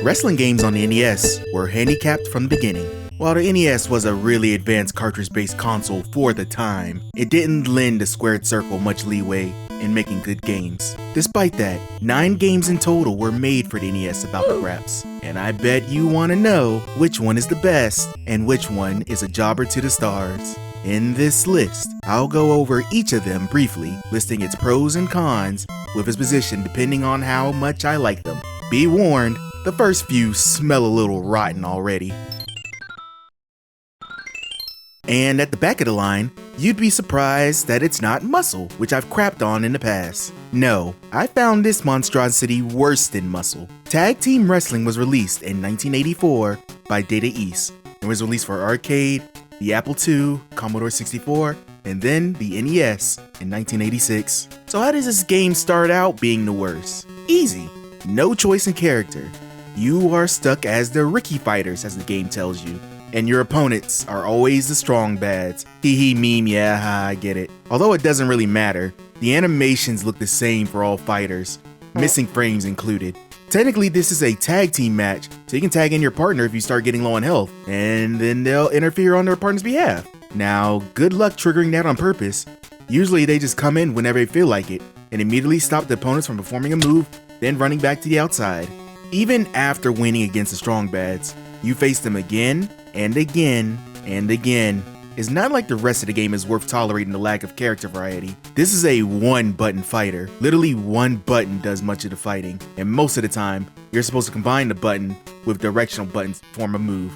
Wrestling games on the NES were handicapped from the beginning. While the NES was a really advanced cartridge-based console for the time, it didn't lend the squared circle much leeway in making good games. Despite that, 9 games in total were made for the NES about the craps, and I bet you want to know which one is the best and which one is a jobber to the stars. In this list, I'll go over each of them briefly, listing its pros and cons with its position depending on how much I like them. Be warned, the first few smell a little rotten already. And at the back of the line, you'd be surprised that it's not M.U.S.C.L.E, which I've crapped on in the past. No, I found this monstrosity worse than M.U.S.C.L.E. Tag Team Wrestling was released in 1984 by Data East. It was released for arcade, the Apple II, Commodore 64, and then the NES in 1986. So how does this game start out being the worst? Easy. No choice in character. You are stuck as the Ricky Fighters, as the game tells you. And your opponents are always the strong bads. Hee meme, yeah, I get it. Although it doesn't really matter, the animations look the same for all fighters, missing frames included. Technically, this is a tag team match, so you can tag in your partner if you start getting low on health, and then they'll interfere on their partner's behalf. Now, good luck triggering that on purpose. Usually they just come in whenever they feel like it, and immediately stop the opponents from performing a move, then running back to the outside. Even after winning against the strong bads, you face them again, and again, and again. It's not like the rest of the game is worth tolerating the lack of character variety. This is a one-button fighter. Literally one button does much of the fighting, and most of the time, you're supposed to combine the button with directional buttons to form a move.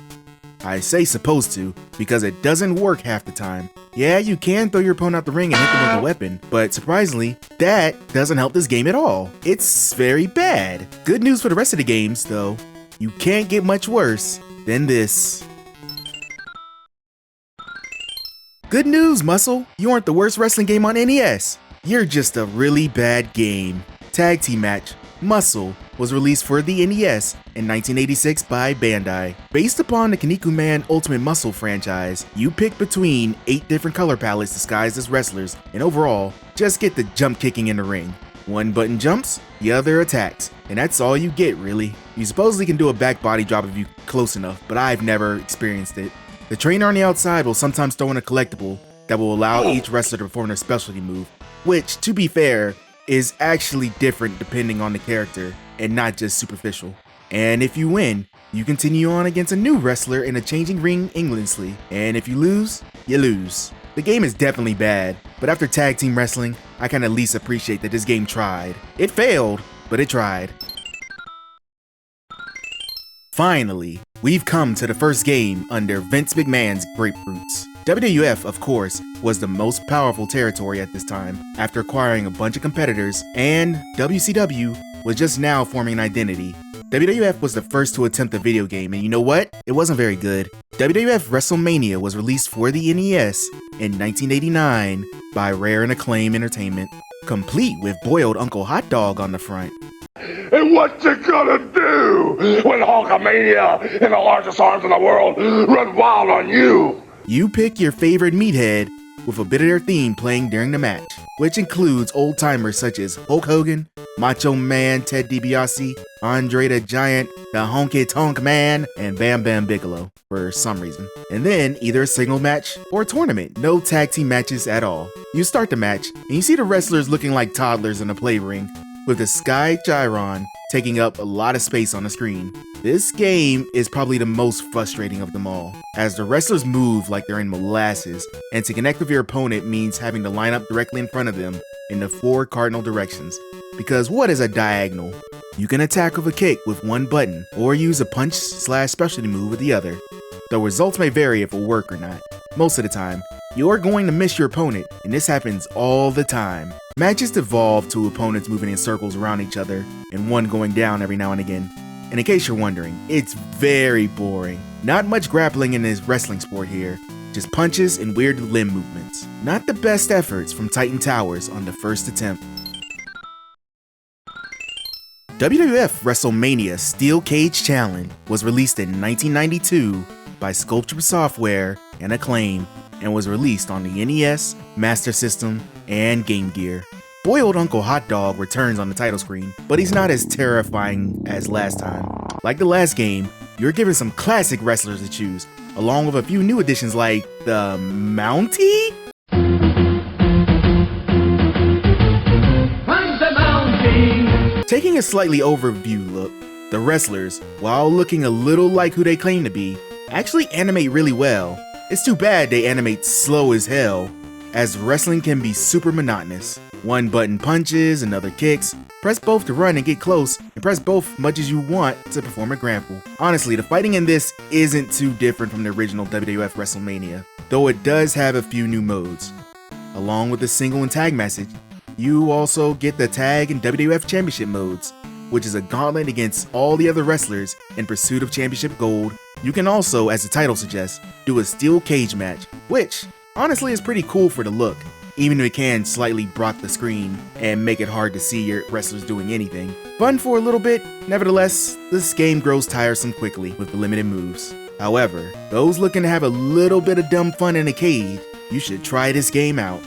I say supposed to, because it doesn't work half the time. Yeah, you can throw your opponent out the ring and hit them with a weapon, but surprisingly, that doesn't help this game at all. It's very bad. Good news for the rest of the games, though. You can't get much worse than this. Good news, M.U.S.C.L.E, you aren't the worst wrestling game on NES. You're just a really bad game. Tag Team Match, M.U.S.C.L.E, was released for the NES in 1986 by Bandai. Based upon the Kinnikuman Ultimate M.U.S.C.L.E franchise, you pick between 8 different color palettes disguised as wrestlers, and overall, just get the jump kicking in the ring. One button jumps, the other attacks, and that's all you get really. You supposedly can do a back body drop if you're close enough, but I've never experienced it. The trainer on the outside will sometimes throw in a collectible that will allow each wrestler to perform their specialty move, which, to be fair, is actually different depending on the character and not just superficial. And if you win, you continue on against a new wrestler in a changing ring endlessly, and if you lose, you lose. The game is definitely bad, but after tag team wrestling, I can at least appreciate that this game tried. It failed, but it tried. Finally, we've come to the first game under Vince McMahon's grapefruits. WWF, of course, was the most powerful territory at this time, after acquiring a bunch of competitors, and WCW was just now forming an identity. WWF was the first to attempt a video game, and you know what? It wasn't very good. WWF WrestleMania was released for the NES in 1989 by Rare and Acclaim Entertainment, complete with boiled Uncle Hot Dog on the front. And what you gonna do when Hulkamania and the largest arms in the world run wild on you? You pick your favorite meathead with a bit of their theme playing during the match, which includes old-timers such as Hulk Hogan, Macho Man Ted DiBiase, Andre the Giant, the Honky Tonk Man, and Bam Bam Bigelow for some reason. And then either a single match or a tournament. No tag team matches at all. You start the match, and you see the wrestlers looking like toddlers in the play ring, with the Sky Gyron taking up a lot of space on the screen. This game is probably the most frustrating of them all, as the wrestlers move like they're in molasses, and to connect with your opponent means having to line up directly in front of them in the 4 cardinal directions. Because what is a diagonal? You can attack with a kick with one button, or use a punch/specialty move with the other. The results may vary if it will work or not. Most of the time, you're going to miss your opponent, and this happens all the time. Matches devolve to opponents moving in circles around each other, and one going down every now and again. And in case you're wondering, it's very boring. Not much grappling in this wrestling sport here, just punches and weird limb movements. Not the best efforts from Titan Towers on the first attempt. WWF WrestleMania Steel Cage Challenge was released in 1992 by Sculpture Software and Acclaim, and was released on the NES, Master System, and Game Gear. Boiled Uncle Hot Dog returns on the title screen, but he's not as terrifying as last time. Like the last game, you're given some classic wrestlers to choose, along with a few new additions like the Mountie? Taking a slightly overview look, the wrestlers, while looking a little like who they claim to be, actually animate really well. It's too bad they animate slow as hell, as wrestling can be super monotonous. One button punches, another kicks, press both to run and get close, and press both much as you want to perform a grapple. Honestly, the fighting in this isn't too different from the original WWF WrestleMania, though it does have a few new modes. Along with the single and tag message, you also get the tag and WWF Championship modes, which is a gauntlet against all the other wrestlers in pursuit of championship gold. You can also, as the title suggests, do a steel cage match, which honestly is pretty cool for the look, even though it can slightly block the screen and make it hard to see your wrestlers doing anything. Fun for a little bit, nevertheless, this game grows tiresome quickly with the limited moves. However, those looking to have a little bit of dumb fun in a cage, you should try this game out.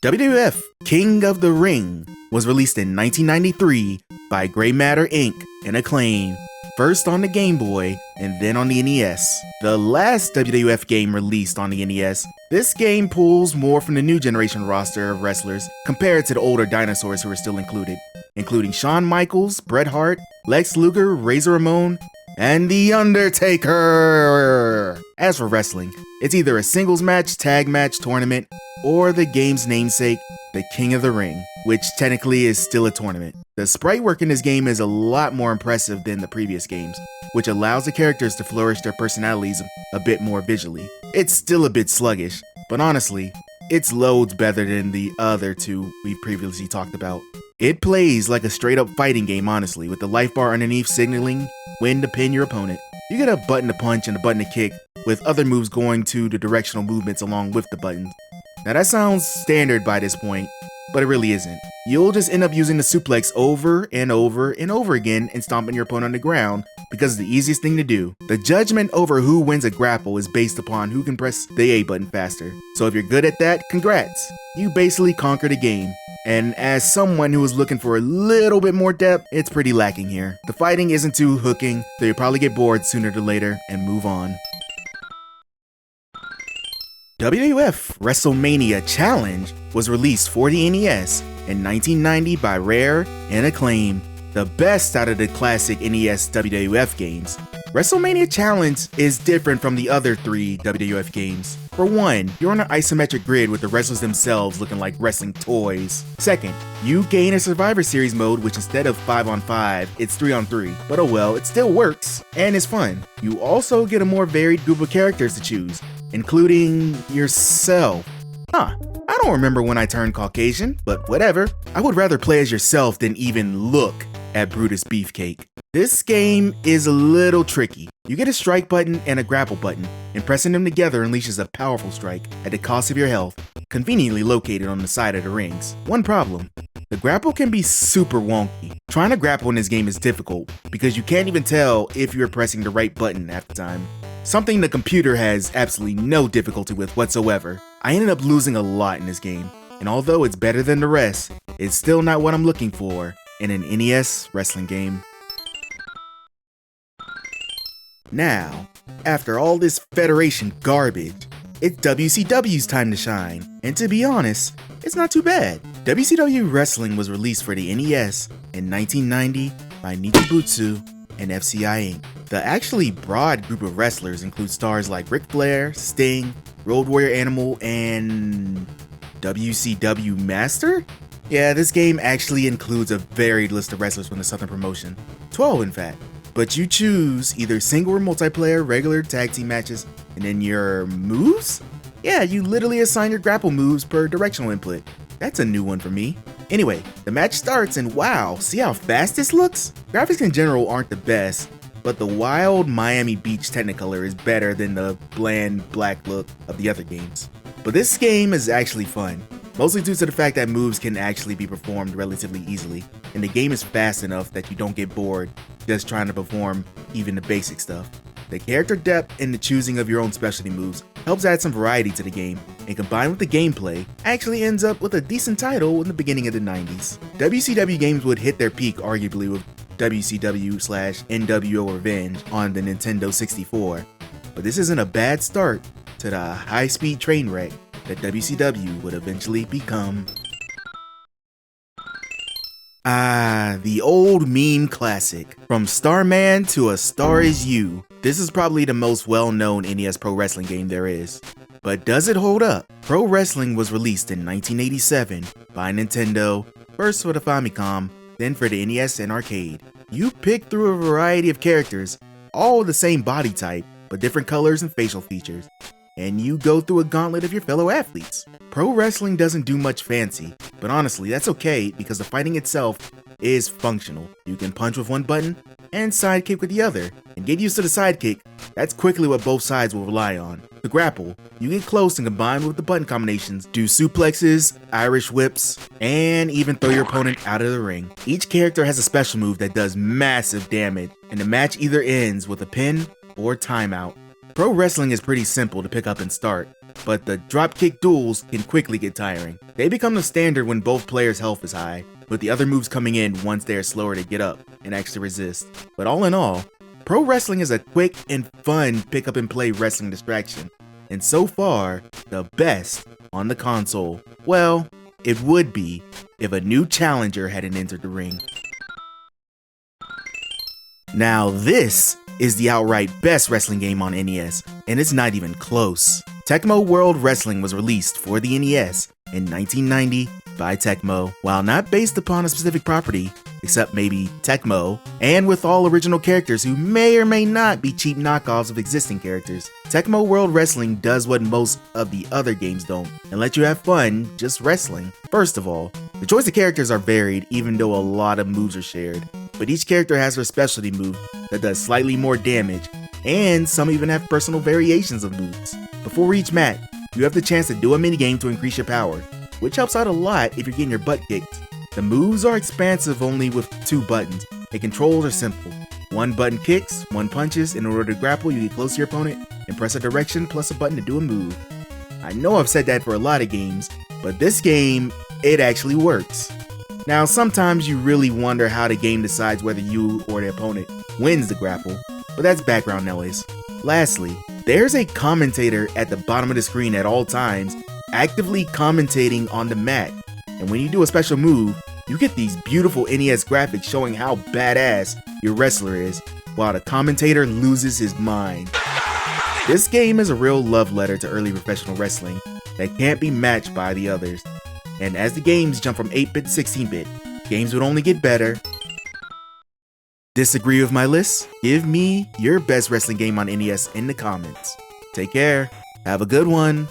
WWF King of the Ring was released in 1993 by Grey Matter Inc. and Acclaim, first on the Game Boy and then on the NES. The last WWF game released on the NES, this game pulls more from the new generation roster of wrestlers compared to the older dinosaurs who are still included, including Shawn Michaels, Bret Hart, Lex Luger, Razor Ramon, and The Undertaker! As for wrestling, it's either a singles match, tag match, tournament, or the game's namesake, the King of the Ring, which technically is still a tournament. The sprite work in this game is a lot more impressive than the previous games, which allows the characters to flourish their personalities a bit more visually. It's still a bit sluggish, but honestly, it's loads better than the other two we've previously talked about. It plays like a straight up fighting game honestly, with the life bar underneath signaling when to pin your opponent. You get a button to punch and a button to kick, with other moves going to the directional movements along with the buttons. Now that sounds standard by this point, but it really isn't. You'll just end up using the suplex over and over and over again and stomping your opponent on the ground because it's the easiest thing to do. The judgment over who wins a grapple is based upon who can press the A button faster. So if you're good at that, congrats! You basically conquered the game. And as someone who is looking for a little bit more depth, it's pretty lacking here. The fighting isn't too hooking, so you'll probably get bored sooner than later and move on. WWF WrestleMania Challenge was released for the NES in 1990 by Rare and Acclaim, the best out of the classic NES WWF games. WrestleMania Challenge is different from the other three WWF games. For one, you're on an isometric grid with the wrestlers themselves looking like wrestling toys. Second, you gain a Survivor Series mode, which instead of 5-on-5, it's 3-on-3. But oh well, it still works, and it's fun. You also get a more varied group of characters to choose, including yourself. I don't remember when I turned Caucasian, but whatever. I would rather play as yourself than even look at Brutus Beefcake. This game is a little tricky. You get a strike button and a grapple button, and pressing them together unleashes a powerful strike at the cost of your health, conveniently located on the side of the rings. One problem: the grapple can be super wonky. Trying to grapple in this game is difficult because you can't even tell if you're pressing the right button half the time. Something the computer has absolutely no difficulty with whatsoever. I ended up losing a lot in this game, and although it's better than the rest, it's still not what I'm looking for in an NES wrestling game. Now, after all this Federation garbage, it's WCW's time to shine, and to be honest, it's not too bad. WCW Wrestling was released for the NES in 1990 by Nichibutsu and FCI Inc. The actually broad group of wrestlers includes stars like Ric Flair, Sting, Road Warrior Animal, and WCW Master? Yeah, this game actually includes a varied list of wrestlers from the Southern promotion. 12 in fact. But you choose either single or multiplayer, regular, tag team matches, and then your moves? Yeah, you literally assign your grapple moves per directional input. That's a new one for me. Anyway, the match starts and wow, see how fast this looks? Graphics in general aren't the best, but the wild Miami Beach Technicolor is better than the bland black look of the other games. But this game is actually fun, mostly due to the fact that moves can actually be performed relatively easily, and the game is fast enough that you don't get bored just trying to perform even the basic stuff. The character depth and the choosing of your own specialty moves helps add some variety to the game, and combined with the gameplay, actually ends up with a decent title in the beginning of the 90s. WCW games would hit their peak arguably with WCW/NWO Revenge on the Nintendo 64, but this isn't a bad start to the high-speed train wreck that WCW would eventually become. The old meme classic, From Starman to A Star Is You. This is probably the most well-known NES Pro Wrestling game there is. But does it hold up? Pro Wrestling was released in 1987 by Nintendo, first for the Famicom, then for the NES and arcade. You pick through a variety of characters, all the same body type, but different colors and facial features, and you go through a gauntlet of your fellow athletes. Pro Wrestling doesn't do much fancy, but honestly that's okay because the fighting itself is functional. You can punch with one button and sidekick with the other, and get used to the sidekick, that's quickly what both sides will rely on. To grapple, you get close and combine with the button combinations, do suplexes, Irish whips, and even throw your opponent out of the ring. Each character has a special move that does massive damage, and the match either ends with a pin or timeout. Pro Wrestling is pretty simple to pick up and start, but the dropkick duels can quickly get tiring. They become the standard when both players' health is high, with the other moves coming in once they are slower to get up and actually resist. But all in all, Pro Wrestling is a quick and fun pick up and play wrestling distraction, and so far, the best on the console. Well, it would be if a new challenger hadn't entered the ring. Now this is the outright best wrestling game on NES, and it's not even close. Tecmo World Wrestling was released for the NES in 1990 by Tecmo. While not based upon a specific property, except maybe Tecmo, and with all original characters who may or may not be cheap knockoffs of existing characters, Tecmo World Wrestling does what most of the other games don't, and let you have fun just wrestling. First of all, the choice of characters are varied even though a lot of moves are shared, but each character has their specialty move that does slightly more damage, and some even have personal variations of moves. Before each match, you have the chance to do a minigame to increase your power, which helps out a lot if you're getting your butt kicked. The moves are expansive only with 2 buttons, and controls are simple. 1 button kicks, 1 punches. In order to grapple, you get close to your opponent and press a direction plus a button to do a move. I know I've said that for a lot of games, but this game, it actually works. Now sometimes you really wonder how the game decides whether you or the opponent wins the grapple, but that's background noise. Lastly, there's a commentator at the bottom of the screen at all times, actively commentating on the mat. And when you do a special move, you get these beautiful NES graphics showing how badass your wrestler is, while the commentator loses his mind. This game is a real love letter to early professional wrestling that can't be matched by the others. And as the games jump from 8-bit to 16-bit, games would only get better. Disagree with my list? Give me your best wrestling game on NES in the comments. Take care, have a good one.